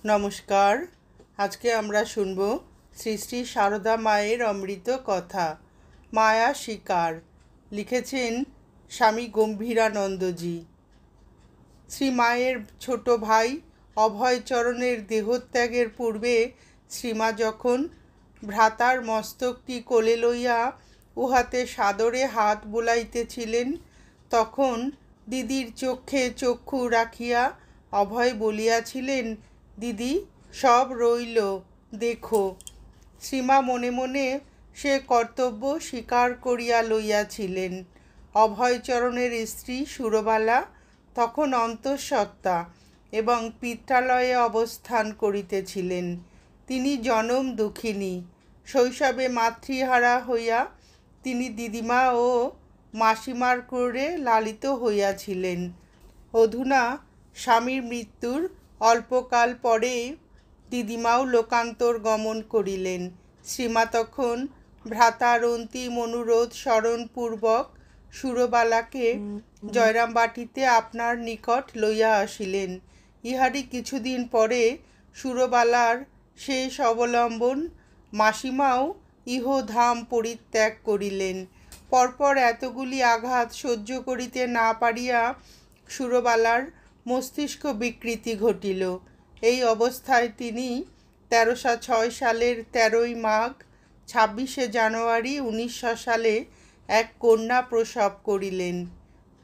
নমস্কার। আজকে আমরা শুনব শ্রী শ্রী সারদা মায়ের অমৃত কথা। মায়া শিকার লিখেছেন স্বামী গম্ভীরানন্দজি। শ্রী মায়ের ছোট ভাই অভয়চরণের দেহত্যাগের পূর্বে শ্রীমা যখন ভ্রাতার মস্তকটি কোলে লইয়া উহাতে সাদরে হাত বুলাইতেছিলেন, তখন দিদির চক্ষে চক্ষু রাখিয়া অভয় বলিয়াছিলেন, দিদি, সব রইল, দেখো। শ্রীমা মনে মনে সে কর্তব্য স্বীকার করিয়া লইয়াছিলেন। অভয়চরণের স্ত্রী সুরবালা তখন অন্তঃসত্ত্বা এবং পিত্রালয়ে অবস্থান করিতেছিলেন। তিনি জনম দুঃখিনী। শৈশবে মাতৃহারা হইয়া তিনি দিদিমা ও মাসিমার কোলে লালিত হইয়াছিলেন। অধুনা স্বামীর মৃত্যুর অল্পকাল পরে দিদিমাও লোকান্তর গমন করিলেন। শ্রীমা তখন ভ্রাতার অন্তিম অনুরোধ স্মরণপূর্বক সুরবালাকে জয়রামবাটিতে আপনার নিকট লইয়া আসিলেন। ইহারই কিছুদিন পরে সুরবালার শেষ অবলম্বন মাসিমাও ইহধাম পরিত্যাগ করিলেন। পরপর এতগুলি আঘাত সহ্য করিতে না পারিয়া সুরবালার মস্তিষ্ক বিকৃতি ঘটিল। এই অবস্থায় তিনি 1306 সালের 13 মাঘ 26 জানুয়ারি 1900 সালে এক কন্যা প্রসব করিলেন।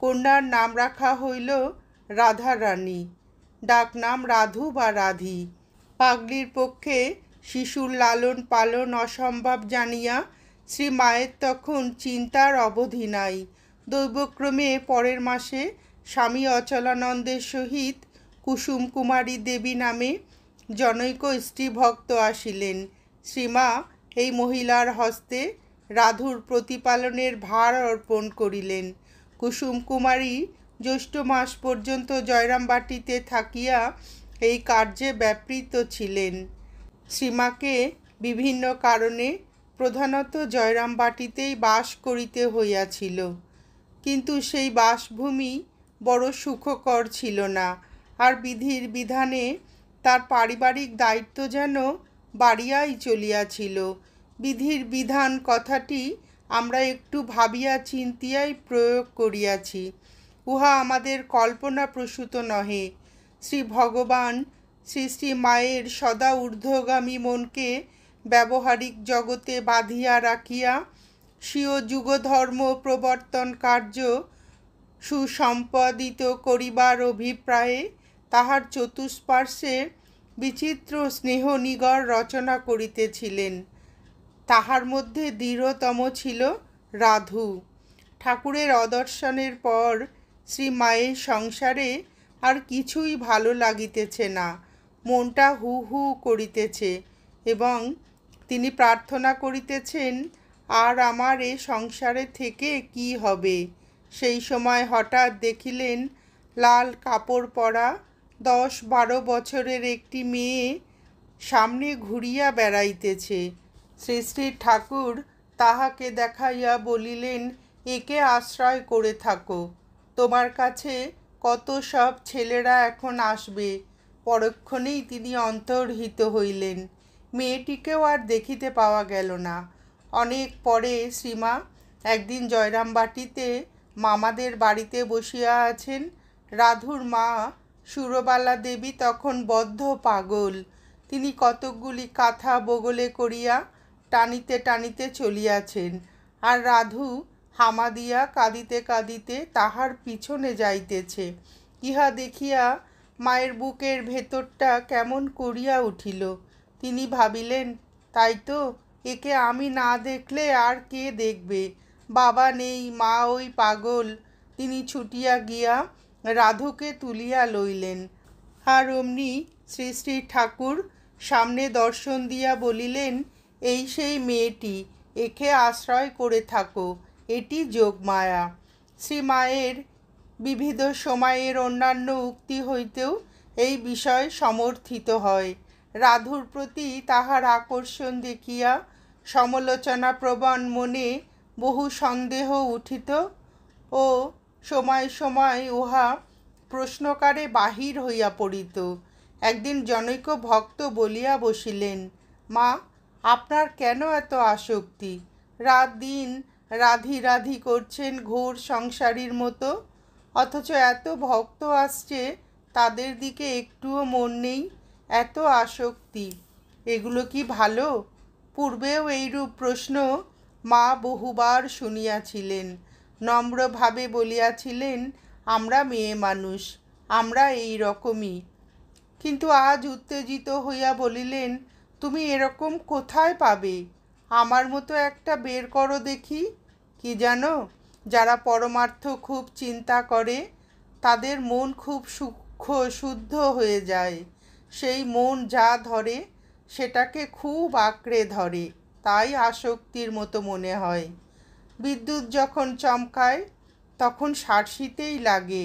কন্যার নাম রাখা হইল রাধারানী, ডাকনাম রাধু বা রাধি। পাগলির পক্ষে শিশুর লালন পালন অসম্ভব জানিয়া শ্রী মায়ের তখন চিন্তার অবধি নাই। দৈবক্রমে পরের মাসে স্বামী অচলানন্দের সহিত কুসুম কুমারী দেবী নামে জনৈক স্ত্রীভক্ত আসিলেন। শ্রীমা এই মহিলার হস্তে রাধুর প্রতিপালনের ভার অর্পণ করিলেন। কুসুম কুমারী জ্যৈষ্ঠ মাস পর্যন্ত জয়রামবাটিতে থাকিয়া এই কার্যে ব্যাপৃত ছিলেন। শ্রীমাকে বিভিন্ন কারণে প্রধানত জয়রামবাটিতেই বাস করিতে হইয়াছিল, কিন্তু সেই বাসভূমি বড় সুখকর ছিল না, আর বিধির বিধানে তার পারিবারিক দায়িত্ব যেন বাড়িয়াই চলিয়াছিল। বিধির বিধান কথাটি আমরা একটু ভাবিয়া চিন্তিয়াই প্রয়োগ করিয়াছি, উহা আমাদের কল্পনা প্রসূত নহে। শ্রী ভগবান শ্রী শ্রী মায়ের সদা ঊর্ধ্বগামী মনকে ব্যবহারিক জগতে বাঁধিয়া রাখিয়া স্বীয় যুগধর্ম প্রবর্তন কার্য সুসম্পাদিত করিবার অভিপ্রায়ে তাহার চতুষ্পার্শ্বে বিচিত্র স্নেহনিগর রচনা করিতেছিলেন। তাহার মধ্যে দৃঢ়তম ছিল রাধু। ঠাকুরের অদর্শনের পর শ্রী মায়ের সংসারে আর কিছুই ভালো লাগিতেছে না, মনটা হু হু করিতেছে এবং তিনি প্রার্থনা করিতেছেন, আর আমার এ সংসারে থেকে কি হবে। সেই সময় হঠাৎ দেখিলেন লাল কাপড় পরা 10-12 বছরের একটি মেয়ে সামনে ঘুরিয়া বেড়াইতেছে। শ্রী শ্রী ঠাকুর তাহাকে দেখাইয়া বলিলেন, একে আশ্রয় করে থাকো, তোমার কাছে কত সব ছেলেরা এখন আসবে। পরক্ষণেই তিনি অন্তর্হিত হইলেন। মেয়েটিকেও আর দেখিতে পাওয়া গেল না। অনেক পরে শ্রীমা একদিন জয়রামবাটিতে মামাদের বাড়িতে বসিয়া আছেন। রাধুর মা সুরবালা দেবী তখন বদ্ধ পাগল। তিনি কতকগুলি কাঁথা বগলে করিয়া টানিতে টানিতে চলিয়াছেন, আর রাধু হামা দিয়া কাঁদিতে কাঁদিতে তাহার পিছনে যাইতেছে। ইহা দেখিয়া মায়ের বুকের ভেতরটা কেমন করিয়া উঠিল। তিনি ভাবিলেন, তাই তো, একে আমি না দেখলে আর কে দেখবে। বাবা নেই, মা ওই পাগল। তিনি ছুটিয়া গিয়া রাধুকে তুলিয়া লইলেন, আর অমনি শ্রী শ্রী ঠাকুর সামনে দর্শন দিয়া বলিলেন, এই সেই মেয়েটি, একে আশ্রয় করে থাকো, এটি যোগমায়া। শ্রী মায়ের বিবিধ সময়ের অন্যান্য উক্তি হইতেও এই বিষয় সমর্থিত হয়। রাধুর প্রতি তাহার আকর্ষণ দেখিয়া সমালোচনাপ্রবণ মনে বহু সন্দেহ উঠিত ও সময় সময় উহা প্রশ্নকারে বাহির হইয়া পড়িত। একদিন জনৈক ভক্ত বলিয়া বসিলেন, মা, আপনার কেন এত আসক্তি? রাত দিন রাধি রাধি করছেন ঘোর সংসারীর মতো, অথচ এত ভক্ত আসছে, তাদের দিকে একটুও মন নেই। এত আসক্তি, এগুলো কি ভালো? পূর্বেও এইরূপ প্রশ্ন মা বহুবার শুনিয়াছিলেন। নম্রভাবে বলিয়াছিলেন, আমরা মেয়ে মানুষ, আমরা এই রকমই। কিন্তু আজ উত্তেজিত হইয়া বলিলেন, তুমি এরকম কোথায় পাবে? আমার মতো একটা বের করো দেখি। কি জানো, যারা পরমার্থ খুব চিন্তা করে তাদের মন খুব সূক্ষ্ম শুদ্ধ হয়ে যায়। সেই মন যা ধরে সেটাকে খুব আঁকড়ে ধরে, তাই আসক্তির মতো মনে হয়। বিদ্যুৎ যখন চমকায় তখন শার্শিতেই লাগে,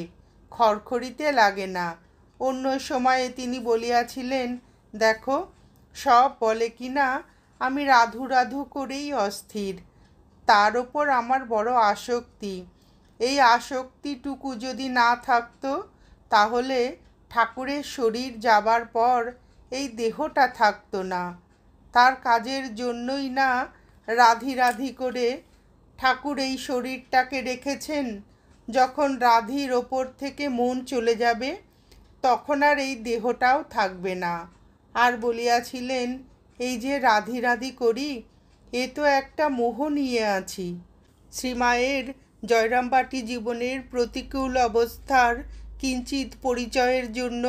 খড়খড়িতে লাগে না। অন্য সময়ে তিনি বলিয়াছিলেন, দেখো, সব বলে কিনা আমি রাধু রাধু করেই অস্থির, তার ওপর আমার বড় আসক্তি। এই আসক্তিটুকু যদি না থাকতো তাহলে ঠাকুরের শরীর যাবার পর এই দেহটা থাকতো না। তার কাজের জন্যই না রাধি রাধি করে ঠাকুর এই শরীরটাকে রেখেছেন। যখন রাধির ওপর থেকে মন চলে যাবে তখন আর এই দেহটাও থাকবে না। আর বলিয়াছিলেন, এই যে রাধি রাধি করি, এ তো একটা মোহ নিয়ে আছি। শ্রীমায়ের জয়রামবাটি জীবনের প্রতিকূল অবস্থার কিঞ্চিত পরিচয়ের জন্য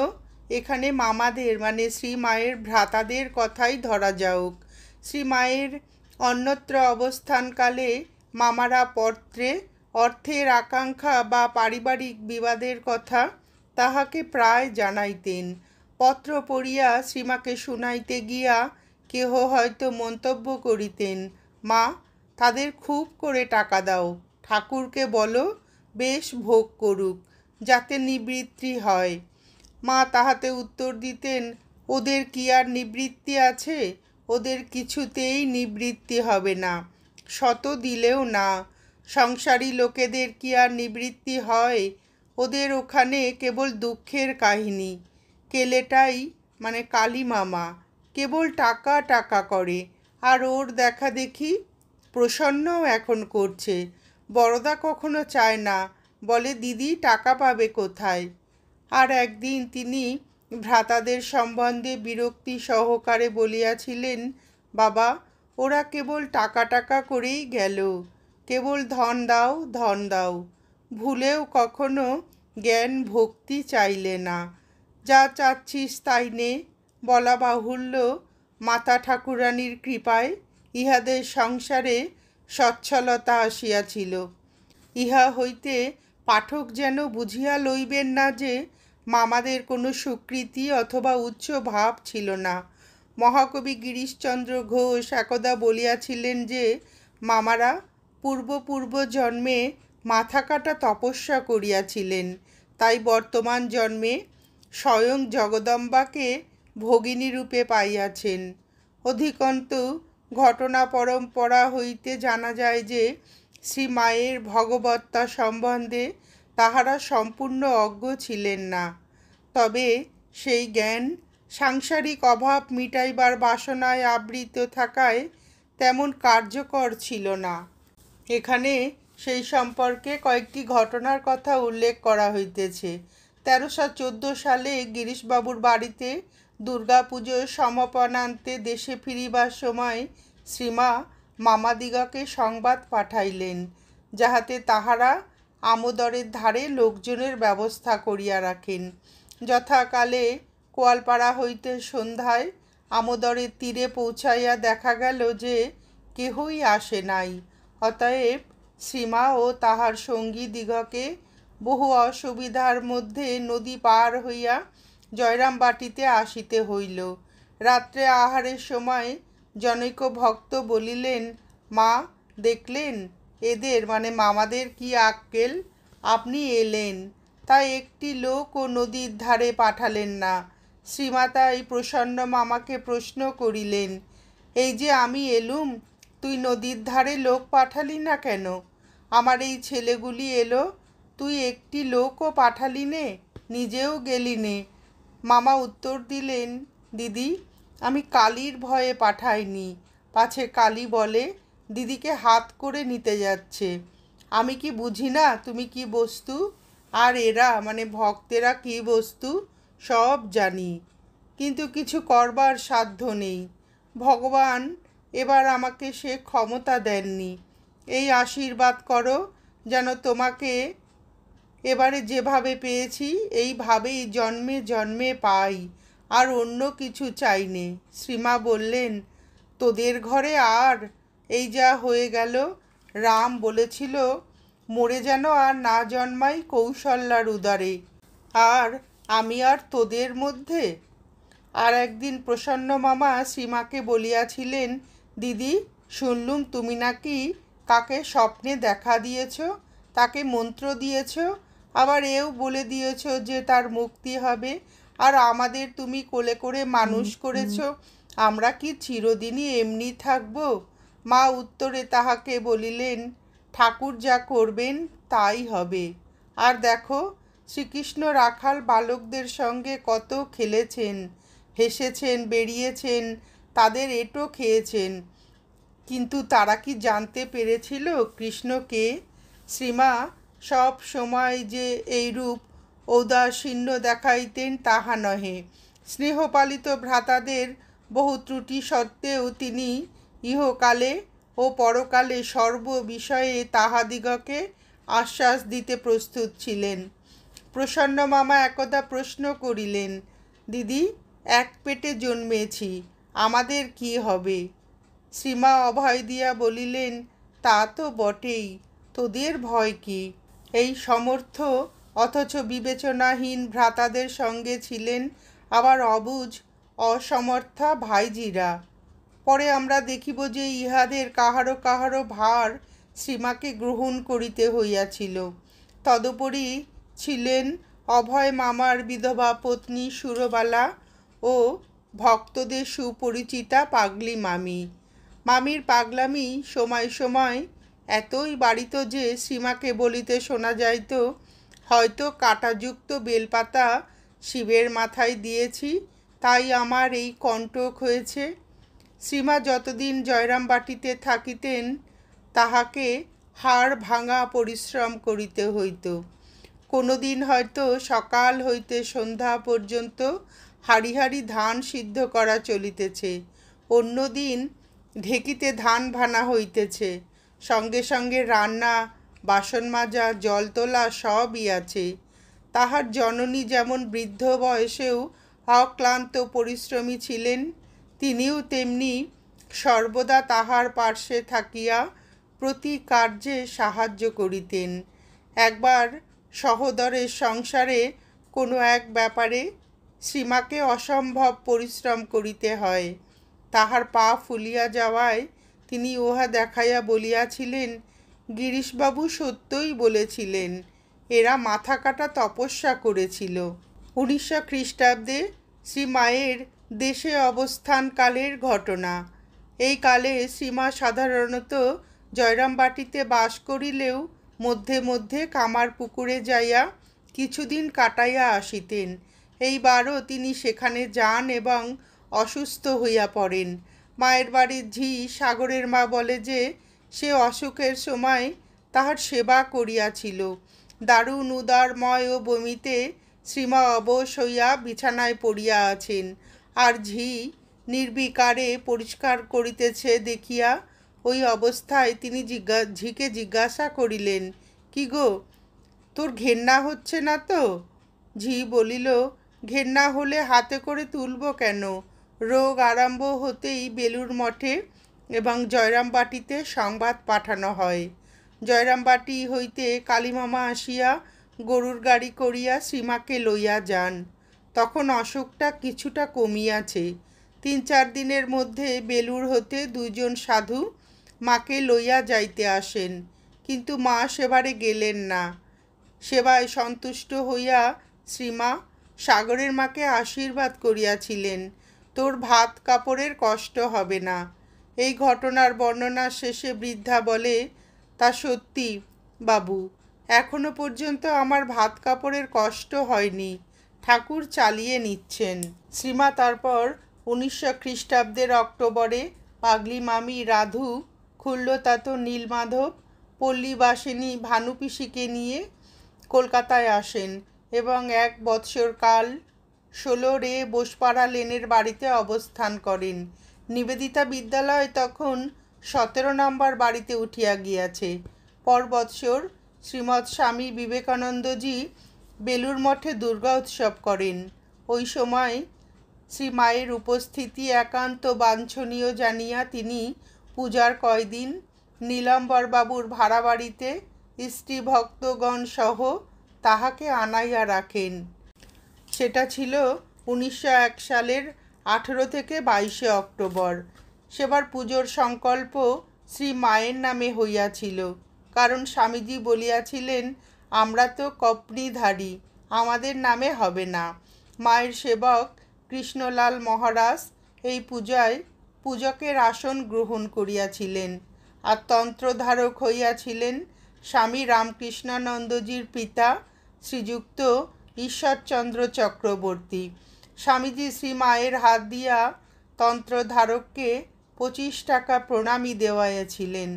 এখানে মামাদের মানে শ্রীমায়ের ভ্রাতাদের কথাই ধরা যাওক। শ্রীমায়ের অন্যত্র অবস্থানকালে মামারা পত্রে অর্থের আকাঙ্ক্ষা বা পারিবারিক বিবাদের কথা তাহাকে প্রায় জানাইতেন। পত্র পড়িয়া শ্রীমাকে শুনাইতে গিয়া কেহ হয়তো মন্তব্য করিতেন, মা, তাদের খুব করে টাকা দাও, ঠাকুরকে বলো বেশ ভোগ করুক, যাতে নিবৃত্তি হয়। মা তাহাতে উত্তর দিতেন, ওদের কি আর নিবৃত্তি আছে? ওদের কিছুতেই নিবৃত্তি হবে না, শত দিলেও না। সংসারী লোকেদের কি আর নিবৃত্তি হয়? ওদের ওখানে কেবল দুঃখের কাহিনী। কেলেটাই মানে কালী মামা কেবল টাকা টাকা করে, আর ওর দেখা দেখি প্রসন্নও এখন করছে। বড়দা কখনো চায় না, বলে দিদি টাকা পাবে কোথায়? আর একদিন তিনি ভ্রাতাদের সম্বন্ধে বিরক্তি সহকারে বলিয়াছিলেন, বাবা, ওরা কেবল টাকা টাকা করেই গেল, কেবল ধন দাও ধন দাও, ভুলেও কখনো জ্ঞান ভক্তি চাইলে না। যা চাচ্ছিস তাই নে। বলা বাহুল্য, মাতা ঠাকুরানীর কৃপায় ইহাদের সংসারে সচ্ছলতা আসিয়াছিল। ইহা হইতে পাঠক যেন বুঝিয়া লইবেন না যে মামাদের কোনো সুকৃতি অথবা উচ্চ ভাব ছিল না। মহাকবি গিরিশচন্দ্র ঘোষ একদা বলিয়াছিলেন যে মামারা পূর্ব জন্মে মাথা কাটা তপস্যা করিয়াছিলেন, তাই বর্তমান জন্মে স্বয়ং জগদম্বাকে ভগিনীরূপে পাইয়াছেন। অধিকন্তু ঘটনা পরম্পরা হইতে জানা যায় যে শ্রীমায়ের ভগবত্তা সম্বন্ধে তাহারা সম্পূর্ণ অজ্ঞ ছিলেন না। তবে সেই জ্ঞান সাংসারিক অভাব মিটাইবার বাসনায় আবৃত থাকায় তেমন কার্যকর ছিল না। এখানে সেই সম্পর্কে কয়েকটি ঘটনার কথা উল্লেখ করা হইতেছে। 1314 সালে গিরিশবাবুর বাড়িতে দুর্গাপুজোর সমাপনান্তে দেশে ফিরিবার সময় শ্রীমা মামাদিগকে সংবাদ পাঠাইলেন, যাহাতে তাহারা আমোদরের ধারে লোকজনের ব্যবস্থা করিয়া রাখেন। যথাকালে কোয়ালপাড়া হইতে সন্ধ্যায় আমোদরের তীরে পৌঁছাইয়া দেখা গেল যে কেহই আসে নাই। অতএব শ্রীমা ও তাহার সঙ্গীদিগকে বহু অসুবিধার মধ্যে নদী পার হইয়া জয়রামবাটিতে আসিতে হইল। রাত্রে আহারের সময় জনৈক ভক্ত বলিলেন, মা, দেখলেন এদের মানে মামাদের কি আক্কেল? আপনি এলেন, তাই একটি লোকও নদীর ধারে পাঠালেন না। শ্রীমাতাই প্রসন্ন মামাকে প্রশ্ন করিলেন, এই যে আমি এলুম, তুই নদীর ধারে লোক পাঠালি না কেন? আমার এই ছেলেগুলি এলো, তুই একটি লোকও পাঠালি নে, নিজেও গেলি নে, মামা উত্তর দিলেন, দিদি, আমি কালীর ভয়ে পাঠাইনি, পাছে কালী বলে দিদিকে হাত করে নিতে যাচ্ছে। আমি কি বুঝি না তুমি কি বস্তু, আর এরা মানে ভক্তেরা কি বস্তু সব জানি, কিন্তু কিছু করবার সাধ্য নেই। ভগবান এবার আমাকে সে ক্ষমতা দেননি। এই আশীর্বাদ করো যেন তোমাকে এবারে যেভাবে পেয়েছি এইভাবেই জন্মে জন্মে পাই, আর অন্য কিছু চাই নে। শ্রীমা বললেন, তোদের ঘরে আর এই যা হয়ে গেল, রাম বলেছিল মরে যেন আর না জন্মাই কৌশল্যার উদরে, আর আমি আর তোদের মধ্যে। আর একদিন প্রসন্ন মামা শ্রীমাকে বলিয়াছিলেন, দিদি, শুনলুম তুমি নাকি কাকে স্বপ্নে দেখা দিয়েছ, তাকে মন্ত্র দিয়েছ, আবার এও বলে দিয়েছ যে তার মুক্তি হবে, আর আমাদের তুমি কোলে করে মানুষ করেছ, আমরা কি চিরদিনই এমনি থাকব? মা উত্তরে তাহাকে বলিলেন, ঠাকুর যা করবেন তাই হবে। আর দেখো, শ্রীকৃষ্ণ রাখাল বালকদের সঙ্গে কত খেলেছেন, হেসেছেন, বেরিয়েছেন, তাদের এঁটো খেয়েছেন, কিন্তু তারা কি জানতে পেরেছিল কৃষ্ণকে? শ্রীমা সব সময় যে এইরূপ ঔদাসীন্য দেখাইতেন তাহা নহে। স্নেহপালিত ভ্রাতাদের বহু ত্রুটি সত্ত্বেও তিনি ইহকালে ও পরকালে সর্ব বিষয়ে তাহাদিগকে আশ্বাস দিতে প্রস্তুত ছিলেন। প্রসন্ন মামা একদা প্রশ্ন করিলেন, দিদি, এক পেটে জন্মেছি, আমাদের কি হবে? শ্রীমা অভয় দিয়া বলিলেন, তা তো বটেই, তোদের ভয় কি? এই সমর্থ অথচ বিবেচনাহীন ভ্রাতাদের সঙ্গে ছিলেন আবার অবুঝ অসমর্থা ভাইজিরা। পরে আমরা দেখিব যে ইহাদের কাহারো কাহারো ভার শ্রীমাকে গ্রহণ করিতে হইয়াছিল। তদুপরি ছিলেন অভয় মামার বিধবা পত্নী সুরবালা ও ভক্তদের সুপরিচিতা পাগলি মামি। মামির পাগলামি সময় সময় এতই বাড়িত যে শ্রীমাকে বলিতে শোনা যাইত, হয়তো কাঁটাযুক্ত বেলপাতা শিবের মাথায় দিয়েছি, তাই আমার এই কণ্টক হয়েছে। শ্রীমা যতদিন জয়রামবাটিতে থাকিতেন তাহাকে হাড় ভাঙা পরিশ্রম করিতে হইত। কোনো দিন হয়তো সকাল হইতে সন্ধ্যা পর্যন্ত হাড়ি হাড়ি ধান সিদ্ধ করা চলিতেছে, অন্য দিন ঢেকিতে ধান ভানা হইতেছে, সঙ্গে সঙ্গে রান্না, বাসন মাজা, জল তোলা সবই আছে। তাহার জননী যেমন বৃদ্ধ বয়সেও অক্লান্ত পরিশ্রমী ছিলেন, তিনিও তেমনি সর্বদা তাহার পার্শ্বে থাকিয়া প্রতি কার্যে সাহায্য করিতেন। একবার সহোদরের সংসারে কোনো এক ব্যাপারে শ্রীমাকে অসম্ভব পরিশ্রম করিতে হয়। তাহার পা ফুলিয়া যাওয়ায় তিনি উহা দেখাইয়া বলিয়াছিলেন, গিরিশবাবু সত্যই বলেছিলেন, এরা মাথা কাটা তপস্যা করেছিল। 1900 খ্রিস্টাব্দে শ্রীমায়ের দেশে অবস্থানকালের ঘটনা। এই কালে শ্রীমা সাধারণত জয়রামবাটিতে বাস করিলেও মধ্যে মধ্যে কামার পুকুরে যাইয়া কিছুদিন কাটাইয়া আসিতেন। এইবারও তিনি সেখানে যান এবং অসুস্থ হইয়া পড়েন। মায়ের বাড়ির ঝি সাগরের মা বলে যে সে অসুখের সময় তাহার সেবা করিয়াছিল। দারুণ উদারময় ও বমিতে শ্রীমা অবশ হইয়া বিছানায় পড়িয়া আছেন, আর ঝি নির্বিকারে পরিষ্কার করিতেছে দেখিয়া ওই অবস্থায় তিনি ঝিকে জিজ্ঞাসা করিলেন, কি গো, তোর ঘেন্না হচ্ছে না তো? ঝি বলিল, ঘেন্না হলে হাতে করে তুলব কেন? রোগ আরম্ভ হতেই বেলুর মঠে এবং জয়রামবাটিতে সংবাদ পাঠানো হয়। জয়রামবাটি হইতে কালীমামা আসিয়া গরুর গাড়ি করিয়া শ্রীমাকে লইয়া যান। তখন অসুখটা কিছুটা কমিয়াছে। 3-4 দিনের মধ্যে বেলুর হতে 2 জন সাধু মাকে লইয়া যাইতে আসেন, কিন্তু মা সেবারে গেলেন না। সেবায় সন্তুষ্ট হইয়া শ্রীমা সাগরের মাকে আশীর্বাদ করিয়াছিলেন, তোর ভাত কাপড়ের কষ্ট হবে না। এই ঘটনার বর্ণনা শেষে বৃদ্ধা বলে, তা সত্যি বাবু, এখনো পর্যন্ত আমার ভাত কাপড়ের কষ্ট হয়নি। ঠাকুর চালিয়ে নিচ্ছেন। শ্রীমা তারপর 1900 খ্রিস্টাব্দের অক্টোবরে পাগলি মামি রাধু, খুল্লতাতো নীলমাধব, পল্লীবাসিনী ভানুপিসিকে নিয়ে কলকাতায় আসেন এবং 1 বৎসর কাল 16 রে বোসপাড়া লেনের বাড়িতে অবস্থান করেন। নিবেদিতা বিদ্যালয় তখন 17 নম্বর বাড়িতে উঠিয়া গিয়াছে। পর বৎসর শ্রীমৎ স্বামী বিবেকানন্দজি বেলুর মঠে দুর্গা উৎসব করেন। ওই সময় শ্রী মায়ের উপস্থিতি একান্ত বাঞ্ছনীয় জানিয়া তিনি পূজার কয়দিন নীলাম্বরবাবুর ভাড়া বাড়িতে স্ত্রী ভক্তগণ সহ তাহাকে আনাইয়া রাখেন। সেটা ছিল 1901 সালের 18 থেকে 22 অক্টোবর। সেবার পুজোর সংকল্প শ্রী মায়ের নামে হইয়াছিল, কারণ স্বামীজি বলিয়াছিলেন, আমরা তো কপনিধারী, আমাদের নামে হবে না। মায়ের সেবক কৃষ্ণলাল মহারাজ এই পূজায় পূজকের আসন গ্রহণ করিয়াছিলেন, আর তন্ত্রধারক হইয়াছিলেন স্বামী রামকৃষ্ণানন্দজির পিতা শ্রীযুক্ত ঈশ্বরচন্দ্র চক্রবর্তী। স্বামীজি শ্রী মায়ের হাত দিয়া তন্ত্রধারককে 25 টাকা প্রণামী দেওয়াইয়াছিলেন।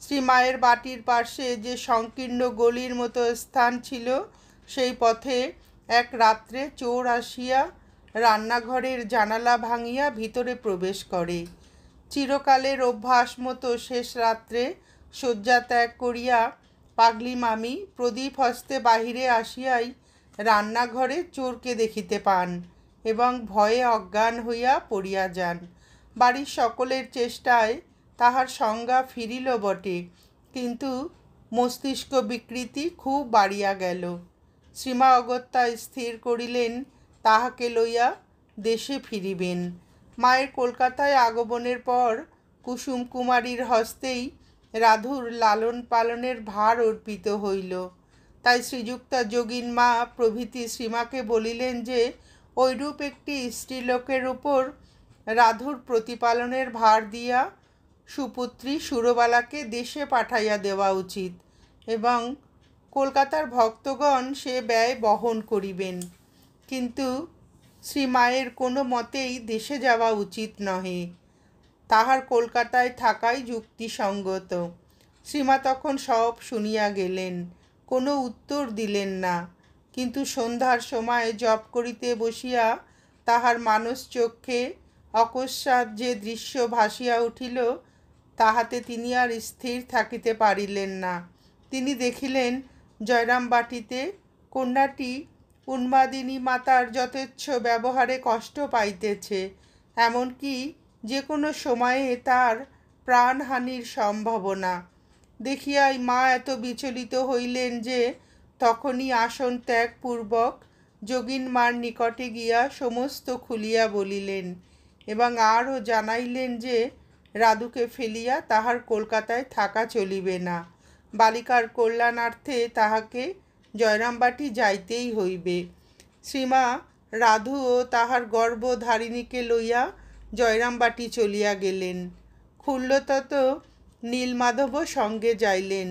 শ্রী মায়ের বাটির পাশে যে সংকীর্ণ গলির মতো স্থান ছিল, সেই পথে এক রাত্রে চোর আসিয়া রান্নাঘরের জানালা ভাঙিয়া ভিতরে প্রবেশ করে। চিরকালের অভ্যাস মতো শেষ রাত্রে শয্যা ত্যাগ করিয়া পাগলি মামি প্রদীপ হস্তে বাহিরে আসিয়াই রান্নাঘরে চোরকে দেখিতে পান এবং ভয়ে অজ্ঞান হইয়া পড়িয়া যান। বাড়ির সকলের চেষ্টায় তাহার সংজ্ঞা ফিরিল বটে, কিন্তু মস্তিষ্ক বিকৃতি খুব বাড়িয়া গেল। শ্রীমা অগত্যা স্থির করিলেন তাহাকে লইয়া দেশে ফিরিবেন। মায়ের কলকাতায় আগমনের পর কুসুম কুমারীর হস্তেই রাধুর লালন পালনের ভার অর্পিত হইল। তাই শ্রীযুক্তা যোগিন মা প্রভৃতি শ্রীমাকে বলিলেন যে ঐরূপ একটি স্ত্রীলোকের উপর রাধুর প্রতিপালনের ভার দিয়া সুপুত্রী সুরবালাকে দেশে পাঠাইয়া দেওয়া উচিত এবং কলকাতার ভক্তগণ সে ব্যয় বহন করিবেন। কিন্তু শ্রীমায়ের কোনো মতেই দেশে যাওয়া উচিত নহে, তাহার কলকাতায় থাকাই যুক্তিসঙ্গত। শ্রীমা তখন সব শুনিয়া গেলেন, কোনো উত্তর দিলেন না, কিন্তু সন্ধ্যার সময় জপ করিতে বসিয়া তাহার মানস চক্ষে অকস্মাৎ যে দৃশ্য ভাসিয়া উঠিল, তাহাতে তিনি আর স্থির থাকিতে পারিলেন না। তিনি দেখিলেন জয়রামবাটিতে কন্যাটি উন্মাদিনী মাতার যথেচ্ছ ব্যবহারে কষ্ট পাইতেছে, এমনকি যে কোনো সময়ে তার প্রাণহানির সম্ভাবনা দেখিয়াই মা এত বিচলিত হইলেন যে তখনই আসন ত্যাগপূর্বক যোগিন মার নিকটে গিয়া সমস্ত খুলিয়া বলিলেন এবং আরও জানাইলেন যে রাধুকে ফেলিয়া তাহার কলকাতায় থাকা চলিবে না, বালিকার কল্যাণার্থে তাহাকে জয়রামবাটি যাইতেই হইবে। শ্রীমা রাধু ও তাহার গর্ভধারিণীকে লইয়া জয়রামবাটি চলিয়া গেলেন। খুল্লতত নীলমাধবও সঙ্গে যাইলেন।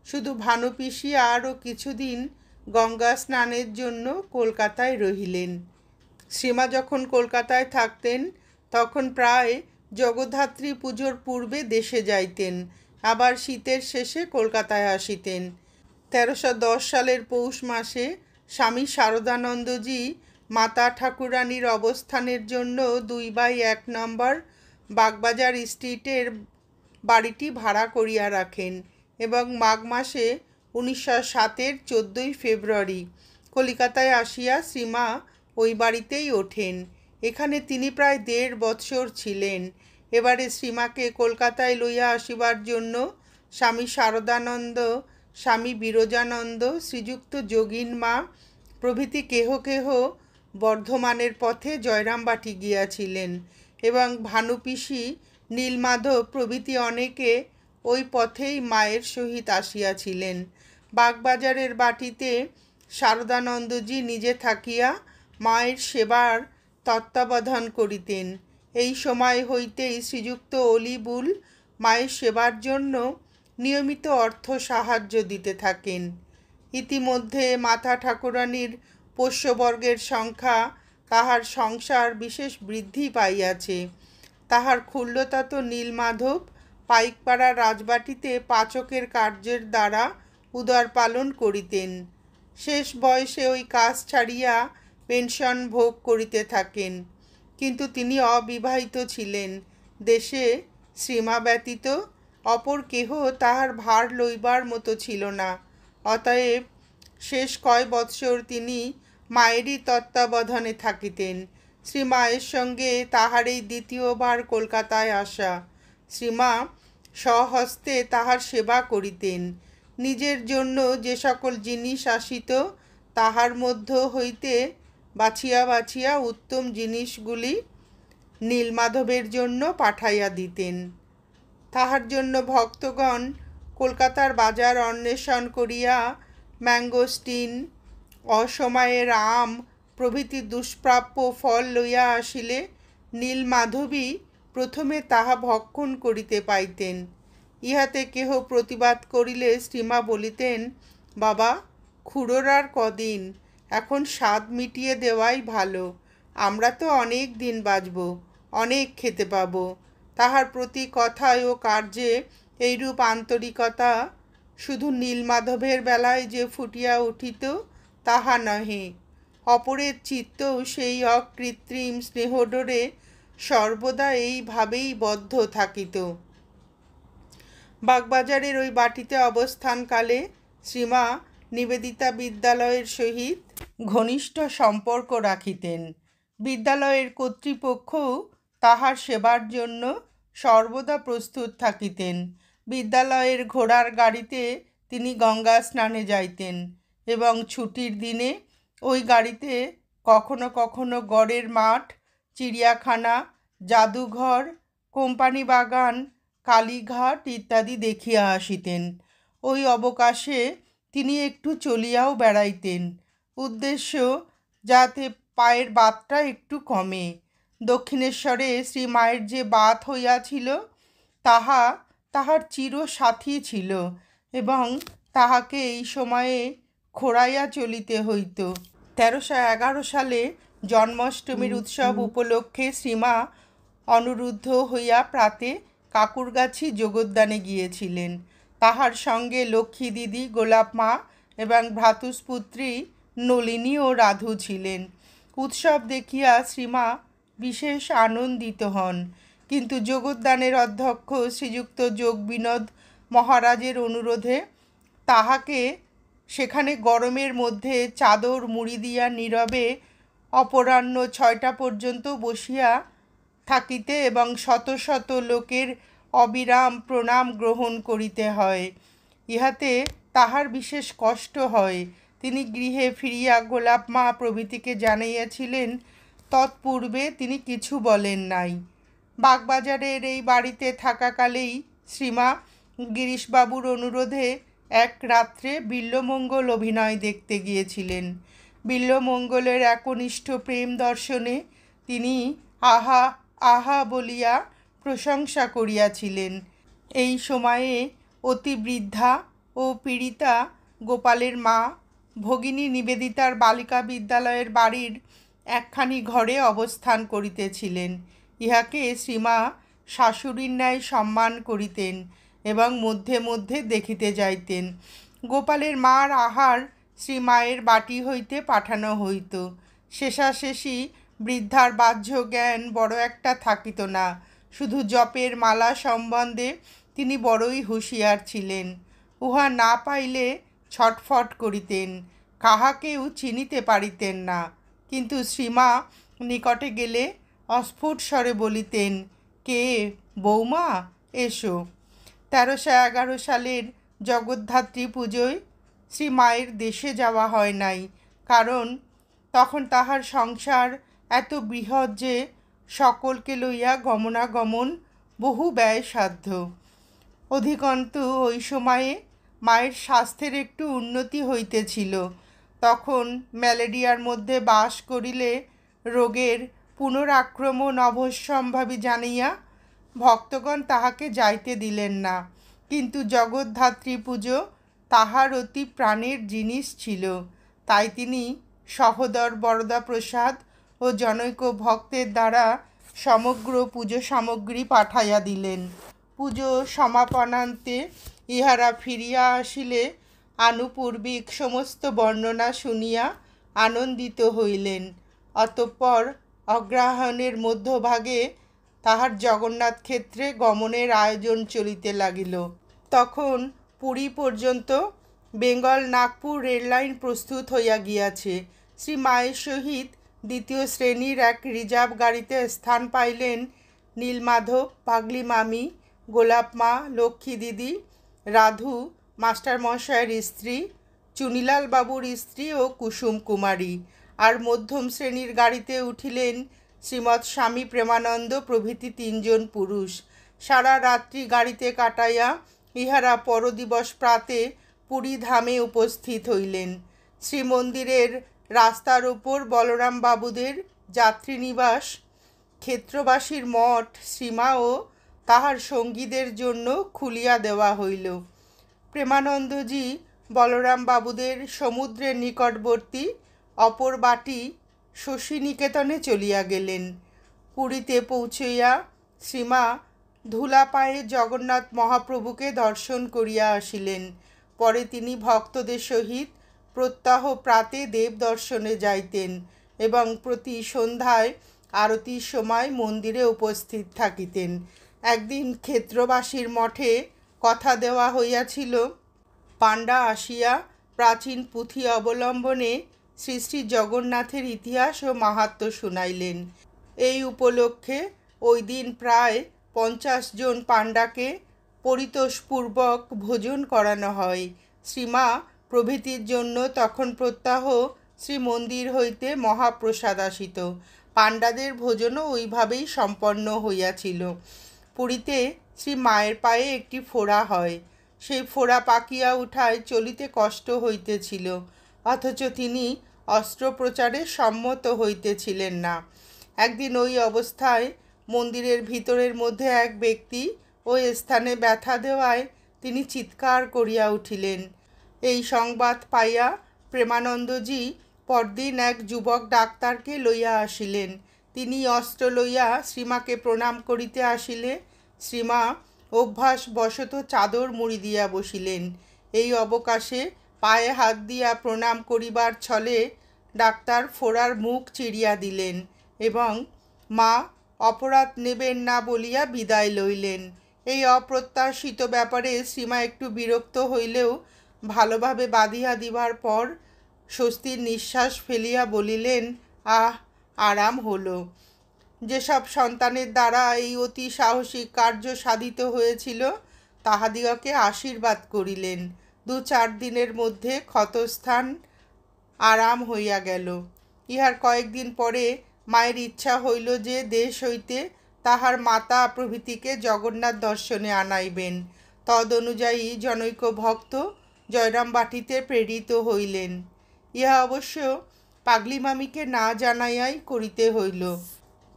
শুধু ভানুপিসি আরও কিছুদিন গঙ্গা স্নানের জন্য কলকাতায় রহিলেন। শ্রীমা যখন কলকাতায় থাকতেন তখন প্রায় জগদ্ধাত্রী পুজোর পূর্বে দেশে যাইতেন, আবার শীতের শেষে কলকাতায় আসিতেন। 1310 সালের পৌষ মাসে স্বামী শারদানন্দজি মাতা ঠাকুরানীর অবস্থানের জন্য 2/1 নম্বর বাগবাজার স্ট্রিটের বাড়িটি ভাড়া করিয়া রাখেন এবং মাঘ মাসে 1907-এর 14 ফেব্রুয়ারি কলিকাতায় আসিয়া শ্রীমা ওই বাড়িতেই ওঠেন। এখানে তিনি প্রায় 1.5 বৎসর ছিলেন। এবারে শ্রীমাকে কলকাতায় লইয়া আসিবার জন্য স্বামী শারদানন্দ, স্বামী বিরজানন্দ, শ্রীযুক্ত যোগিন মা প্রভৃতি কেহ কেহ বর্ধমানের পথে জয়রামবাটি গিয়াছিলেন এবং ভানুপিসি, নীলমাধব প্রভৃতি অনেকে ওই পথেই মায়ের সহিত আসিয়াছিলেন। বাগবাজারের বাটিতে শারদানন্দজি নিজে থাকিয়া মায়ের সেবার তত্ত্বাবধান করিতেন। এই সময় হইতেই শ্রীযুক্ত অলিবুল মায়ের সেবার জন্য নিয়মিত অর্থ সাহায্য দিতে থাকেন। ইতিমধ্যে মাতা ঠাকুরানীর পোষ্যবর্গের সংখ্যা তাহার সংসার বিশেষ বৃদ্ধি পাইয়াছে। তাহার ক্ষুল্লতাত নীলমাধব পাইকপাড়া রাজবাটিতে পাচকের কার্যের দ্বারা উদর পালন করিতেন। শেষ বয়সে ওই কাজ ছাড়িয়া পেনশন ভোগ করিতে থাকেন। কিন্তু তিনি অবিবাহিত ছিলেন। দেশে শ্রীমা ব্যতীত অপর কেহ তাহার ভার লইবার মতো ছিল না। অতএব শেষ কয় বৎসর তিনি মায়েরই তত্ত্বাবধানে থাকিতেন। শ্রীমায়ের সঙ্গে তাহার এই দ্বিতীয়বার কলকাতায় আসা। শ্রীমা স্বহস্তে তাহার সেবা করিতেন। নিজের জন্য যে সকল জিনিস আসিত তাহার মধ্য হইতে বাছিয়া বাছিয়া উত্তম জিনিসগুলি নীলমাধবের জন্য পাঠাইয়া দিতেন। তাহার জন্য ভক্তগণ কলকাতার বাজার অন্বেষণ করিয়া ম্যাঙ্গোস্টিন, অসময়ের আম প্রভৃতি দুষ্প্রাপ্য ফল লইয়া আসিলে নীলমাধবই প্রথমে তাহা ভক্ষণ করিতে পাইতেন। ইহাতে কেহ প্রতিবাদ করিলে শ্রীমা বলিতেন, বাবা, খুড়োর আর কদিন, এখন স্বাদ মিটিয়ে দেওয়াই ভালো। আমরা তো অনেক দিন বাঁচব, অনেক খেতে পাব। তাহার প্রতি কথায় ও কার্যে এইরূপ আন্তরিকতা শুধু নীলমাধবের বেলায় যে ফুটিয়া উঠিত তাহা নহে, অপরের চিত্তও সেই অকৃত্রিম স্নেহডোরে সর্বদা এইভাবেই বদ্ধ থাকিত। বাগবাজারের ওই বাটিতে অবস্থানকালে শ্রীমা নিবেদিতা বিদ্যালয়ের সহিত ঘনিষ্ঠ সম্পর্ক রাখিতেন। বিদ্যালয়ের কর্তৃপক্ষও তাহার সেবার জন্য সর্বদা প্রস্তুত থাকিতেন। বিদ্যালয়ের ঘোড়ার গাড়িতে তিনি গঙ্গা স্নানে যাইতেন এবং ছুটির দিনে ওই গাড়িতে কখনো কখনো গড়ের মাঠ, চিড়িয়াখানা, জাদুঘর, কোম্পানি বাগান, কালীঘাট ইত্যাদি দেখিয়া আসিতেন। ওই অবকাশে তিনি একটু চলিয়াও বেড়াইতেন, উদ্দেশ্য যাতে পায়ের বাতটা একটু কমে। দক্ষিণেশ্বরে শ্রীমায়ের যে বাত হইয়াছিল তাহা তাহার চির সাথী ছিল এবং তাহাকে এই সময়ে খোঁড়াইয়া চলিতে হইত। 1311 সালে জন্মাষ্টমীর উৎসব উপলক্ষে শ্রীমা অনুরুদ্ধ হইয়া প্রাতে কাকুরগাছি যোগদানে গিয়েছিলেন। তাহার সঙ্গে লক্ষ্মী দিদি, গোলাপ মা এবং ভ্রাতুষ্পুত্রী নলিনী ও রাধু ছিলেন। উৎসব দেখিয়া শ্রীমা বিশেষ আনন্দিত হন, কিন্তু যোগদানের অধ্যক্ষ শ্রীযুক্ত যোগবিনোদ মহারাজের অনুরোধে তাহাকে সেখানে গরমের মধ্যে চাদর মুড়ি দিয়া নীরবে অপরাহ্ন 6টা পর্যন্ত বসিয়া থাকিতে এবং শত শত লোকের অবিরাম প্রণাম গ্রহণ করিতে হয়। ইহাতে তাহার বিশেষ কষ্ট হয়। তিনি গৃহে ফিরিয়া গোলাপ মা প্রভৃতিকে জানাইয়াছিলেন, তৎপূর্বে তিনি কিছু বলেন নাই। বাগবাজারের এই বাড়িতে থাকাকালেই শ্রীমা গিরিশবাবুর অনুরোধে এক রাত্রে বিল্বমঙ্গল অভিনয় দেখতে গিয়েছিলেন। বিল্বমঙ্গলের একনিষ্ঠ প্রেম দর্শনে তিনি আহা আহা বলিয়া প্রশংসা করিয়াছিলেন। এই সময়ে অতি বৃদ্ধা ও পীড়িতা গোপালের মা ভগিনী নিবেদিতার বালিকা বিদ্যালয়ের বাড়ির একখানি ঘরে অবস্থান করিতেছিলেন। ইহাকে শ্রীমা শাশুড়ির ন্যায় সম্মান করিতেন এবং মধ্যে মধ্যে দেখিতে যাইতেন। গোপালের মার আহার শ্রীমায়ের বাটি হইতে পাঠানো হইত। শেষাশেষি বৃদ্ধার বাহ্য জ্ঞান বড় একটা থাকিত না, শুধু জপের মালা সম্বন্ধে তিনি বড়ই হুঁশিয়ার ছিলেন। উহা না পাইলে ছটফট করিতেন, কাহাকেও চিনিতে পারিতেন না। কিন্তু শ্রীমা নিকটে গেলে অস্ফুট স্বরে বলিতেন, কে বৌমা, এসো। 1311 সালের জগদ্ধাত্রী পুজোয় শ্রীমায়ের দেশে যাওয়া হয় নাই, কারণ তখন তাহার সংসার এত বৃহৎ যে সকলকে লইয়া গমনাগমন বহু ব্যয়সাধ্য। অধিকন্তু ওই সময়ে মায়ের স্বাস্থ্যের একটু উন্নতি হইতেছিল। তখন ম্যালেরিয়ার মধ্যে বাস করিলে রোগের পুনরাক্রমণ অবশ্যম্ভাবী জানিয়া ভক্তগণ তাহাকে যাইতে দিলেন না। কিন্তু জগদ্ধাত্রী পুজো তাহার অতি প্রাণের জিনিস ছিল, তাই তিনি সহোদর বরদা প্রসাদ ও জনৈক ভক্তের দ্বারা সমগ্র পুজো সামগ্রী পাঠাইয়া দিলেন। পুজো সমাপনান্তে ইহারা ফিরিয়া আসিলে আনুপূর্বিক সমস্ত বর্ণনা শুনিয়া আনন্দিত হইলেন। অতঃপর অগ্রহায়ণের মধ্যভাগে তাহার জগন্নাথ ক্ষেত্রে গমনের আয়োজন চলিতে লাগিল। তখন পুরী পর্যন্ত বেঙ্গল নাগপুর রেললাইন প্রস্তুত হইয়া গিয়াছে। শ্রী মায়ের সহিত দ্বিতীয় শ্রেণীর এক রিজার্ভ গাড়িতে স্থান পাইলেন নীলমাধব, পাগলি মামি, গোলাপ মা, লক্ষ্মী দিদি, রাধু মাস্টারমশায়ের স্ত্রী, চুনিলাল বাবুর স্ত্রী ও কুসুম কুমারী। আর মধ্যম শ্রেণীর গাড়িতে উঠিলেন শ্রীমৎ স্বামী প্রেমানন্দ প্রভৃতি 3 জন পুরুষ। সারা রাত্রি গাড়িতে কাটাইয়া ইহারা পরদিবস প্রাতে পুরী ধামে উপস্থিত হইলেন। শ্রীমন্দিরের রাস্তার উপর বলরাম বাবুদের যাত্রীনিবাস ক্ষেত্রবাসীর মঠ শ্রীমা ও তাহার সঙ্গীদের জন্য খুলিয়া দেওয়া হইল। প্রেমানন্দজি বলরাম বাবুদের সমুদ্রের নিকটবর্তী অপর বাটি শশীনিকেতনে চলিয়া গেলেন। পুরীতে পৌঁছিয়া শ্রীমা ধুলা পায়ে জগন্নাথ মহাপ্রভুকে দর্শন করিয়া আসিলেন। পরে তিনি ভক্তদের সহিত প্রত্যহ প্রাতে দেব দর্শনে যাইতেন এবং প্রতি সন্ধ্যায় আরতির সময় মন্দিরে উপস্থিত থাকিতেন। একদিন ক্ষেত্রবাসীর মঠে কথা দেওয়া হইয়াছিল, পাণ্ডা আসিয়া প্রাচীন পুঁথি অবলম্বনে শ্রী শ্রী জগন্নাথের ইতিহাস ও মাহাত্ম্য শুনাইলেন। এই উপলক্ষে ওই দিন প্রায় 50 জন পাণ্ডাকে পরিতোষপূর্বক ভোজন করানো হয়। শ্রীমা প্রভৃতির জন্য তখন প্রত্যহ শ্রীমন্দির হইতে মহাপ্রসাদ আসিত। পাণ্ডাদের ভোজনও ওইভাবেই সম্পন্ন হইয়াছিল। পুরীতে শ্রী মায়ের পায়ে একটি ফোড়া হয়। সেই ফোড়া পাকিয়া উঠায় চলিতে কষ্ট হইতেছিল, অথচ তিনি অস্ত্রোপচারে সম্মত হইতেছিলেন না। একদিন ওই অবস্থায় মন্দিরের ভিতরের মধ্যে এক ব্যক্তি ওই স্থানে ব্যথা দেওয়ায় তিনি চিৎকার করিয়া উঠিলেন। এই সংবাদ পাইয়া প্রেমানন্দজি পরদিন এক যুবক ডাক্তারকে লইয়া আসিলেন। তিনি অস্ত্র লইয়া শ্রীমাকে প্রণাম করিতে আসিলে শ্রীমা অভ্যাসবশত চাদর মুড়ি দিয়া বসিলেন। এই অবকাশে পায়ে হাত দিয়া প্রণাম করিবার ছলে ডাক্তার ফোড়ার মুখ চিরিয়া দিলেন এবং মা অপরাধ নেবেন না বলিয়া বিদায় লইলেন। এই অপ্রত্যাশিত ব্যাপারে শ্রীমা একটু বিরক্ত হইলেও ভালোভাবে বাঁধিয়া দিবার পর স্বস্তির নিঃশ্বাস ফেলিয়া বলিলেন, আহ, আরাম হলো। যেসব সন্তানের দ্বারা এই অতি সাহসিক কার্য সাধিত হয়েছিল তাহাদিগকে আশীর্বাদ করিলেন। 2-4 দিনের মধ্যে ক্ষতস্থান আরাম হইয়া গেল। ইহার কয়েকদিন পরে মায়ের ইচ্ছা হইল যে দেশ হইতে তাহার মাতা প্রভৃতিকে জগন্নাথ দর্শনে আনাইবেন। তদ অনুযায়ী জনৈক ভক্ত জয়রামবাটিতে প্রেরিত হইলেন। ইহা অবশ্য পাগলি মামিকে না জানাইয়াই করিতে হইল,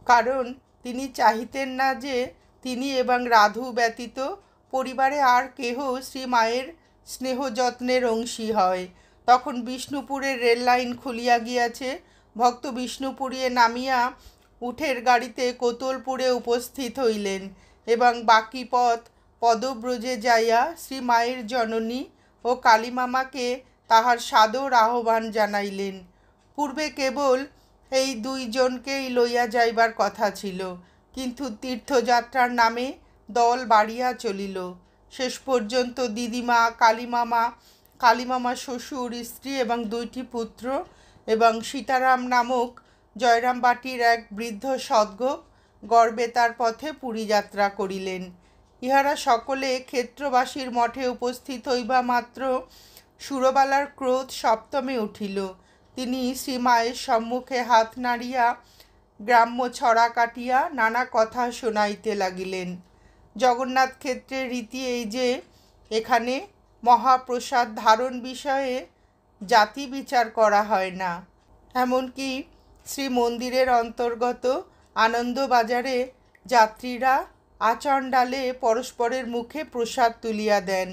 কারণ তিনি চাহিতেন না যে তিনি এবং রাধু ব্যতীত পরিবারে আর কেহ শ্রী মায়ের স্নেহ যত্নের অংশী হয়। তখন বিষ্ণুপুরের রেল লাইন খুলিয়া গিয়াছে। ভক্ত বিষ্ণুপুরিয়ে নামিয়া উঠের গাড়িতে কোতলপুরে উপস্থিত হইলেন এবং বাকি পথ পদব্রজে যাইয়া শ্রী মায়ের জননী ও কালীমামাকে তাহার সাদর আহ্বান জানাইলেন। পূর্বে কেবল এই 2 জনকেই লইয়া যাইবার কথা ছিল, কিন্তু তীর্থযাত্রার নামে দল বাড়িয়া চলিল। শেষ পর্যন্ত দিদিমা, কালীমামা শ্বশুর, স্ত্রী এবং 2টি পুত্র এবং সীতারাম নামক জয়রামবাটির এক বৃদ্ধ সদ্গোপ গড়বেতার পথে পুরী যাত্রা করিলেন। ইহারা সকলে ক্ষেত্রবাসীর মঠে উপস্থিত হইবা মাত্র সুরবালার ক্রোধ সপ্তমে উঠিল। তিনি শ্রীমায়ের সম্মুখে হাত নাড়িয়া গ্রাম্য ছড়া কাটিয়া নানা কথা শোনাইতে লাগিলেন। জগন্নাথ ক্ষেত্রের রীতি এই যে এখানে মহাপ্রসাদ ধারণ বিষয়ে জাতি বিচার করা হয় না। এমনকি শ্রীমন্দিরের অন্তর্গত আনন্দবাজারে যাত্রীরা আচণ্ডালে পরস্পরের মুখে প্রসাদ তুলিয়া দেন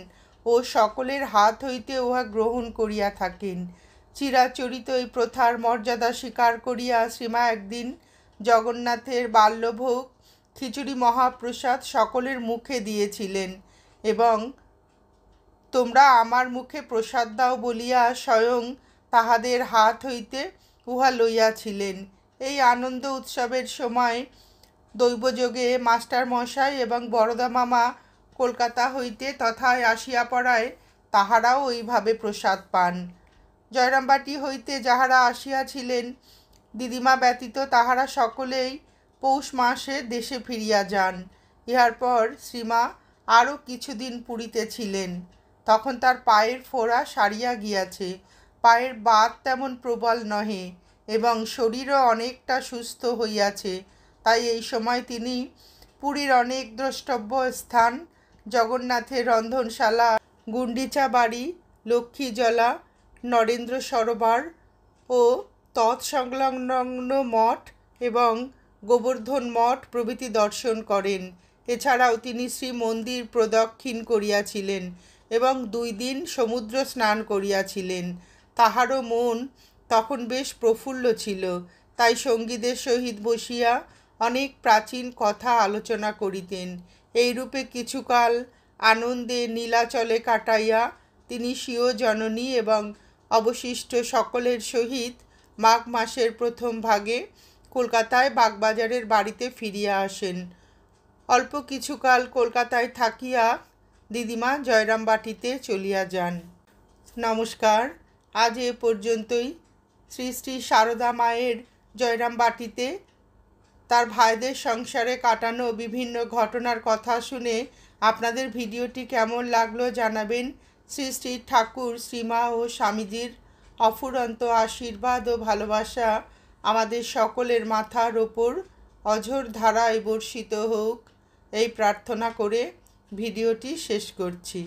ও সকলের হাত হইতে উহা গ্রহণ করিয়া থাকেন। চিরাচরিত এই প্রথার মর্যাদা স্বীকার করিয়া শ্রীমা একদিন জগন্নাথের বাল্যভোগ খিচুড়ি মহাপ্রসাদ সকলের মুখে দিয়েছিলেন এবং তোমরা আমার মুখে প্রসাদ দাও বলিয়া স্বয়ং তাহাদের হাত হইতে উহা লইয়াছিলেন। এই আনন্দ উৎসবের সময় দৈবযোগে মাস্টার মশাই এবং বরদা মামা কলকাতা হইতে তথায় আসিয়া পড়ায় তাহারাও ওইভাবে প্রসাদ পান। জয়রামবাটি হইতে যাহারা আসিয়াছিলেন দিদিমা ব্যতীত তাহারা সকলেই পৌষ মাসে দেশে ফিরিয়া যান। ইহার পর শ্রীমা আরও কিছুদিন পুরীতে ছিলেন। তখন তার পায়ের ফোড়া সারিয়া গিয়াছে, পায়ের বাত তেমন প্রবল নহে এবং শরীরও অনেকটা সুস্থ হইয়াছে। তাই এই সময় তিনি পুরীর অনেক দ্রষ্টব্য স্থান, জগন্নাথের রন্ধনশালা, গুন্ডিচা বাড়ি, লক্ষ্মীজলা, নরেন্দ্র সরোবর ও তৎসংলগ্ন মঠ এবং গোবর্ধন মঠ প্রভৃতি দর্শন করেন। এছাড়াও তিনি শ্রীমন্দির প্রদক্ষিণ করিয়াছিলেন এবং 2 দিন সমুদ্র স্নান করিয়াছিলেন। তাহারও মন তখন বেশ প্রফুল্ল ছিল, তাই সঙ্গীদের সহিত বসিয়া অনেক প্রাচীন কথা আলোচনা করিতেন। এইরূপে কিছুকাল আনন্দে নীলাচলে কাটাইয়া তিনি স্বীয় জননী এবং অবশিষ্ট সকলের সহিত মাঘ মাসের প্রথম ভাগে কলকাতায় বাগবাজারের বাড়িতে ফিরিয়া আসেন। অল্প কিছুকাল কলকাতায় থাকিয়া দিদিমা জয়রামবাটিতে চলিয়া যান। নমস্কার, আজ এ পর্যন্তই। শ্রী শ্রী সারদা মায়ের জয়রামবাটিতে তার ভাইদের সংসারে কাটানো বিভিন্ন ঘটনার কথা শুনে আপনাদের ভিডিওটি কেমন লাগলো জানাবেন। শ্রী শ্রী ঠাকুর, শ্রীমা ও স্বামীজির অফুরন্ত আশীর্বাদ ও ভালোবাসা আমাদের সকলের মাথার ওপর অঝোর ধারায় বর্ষিত হোক, এই প্রার্থনা করে ভিডিওটি শেষ করছি।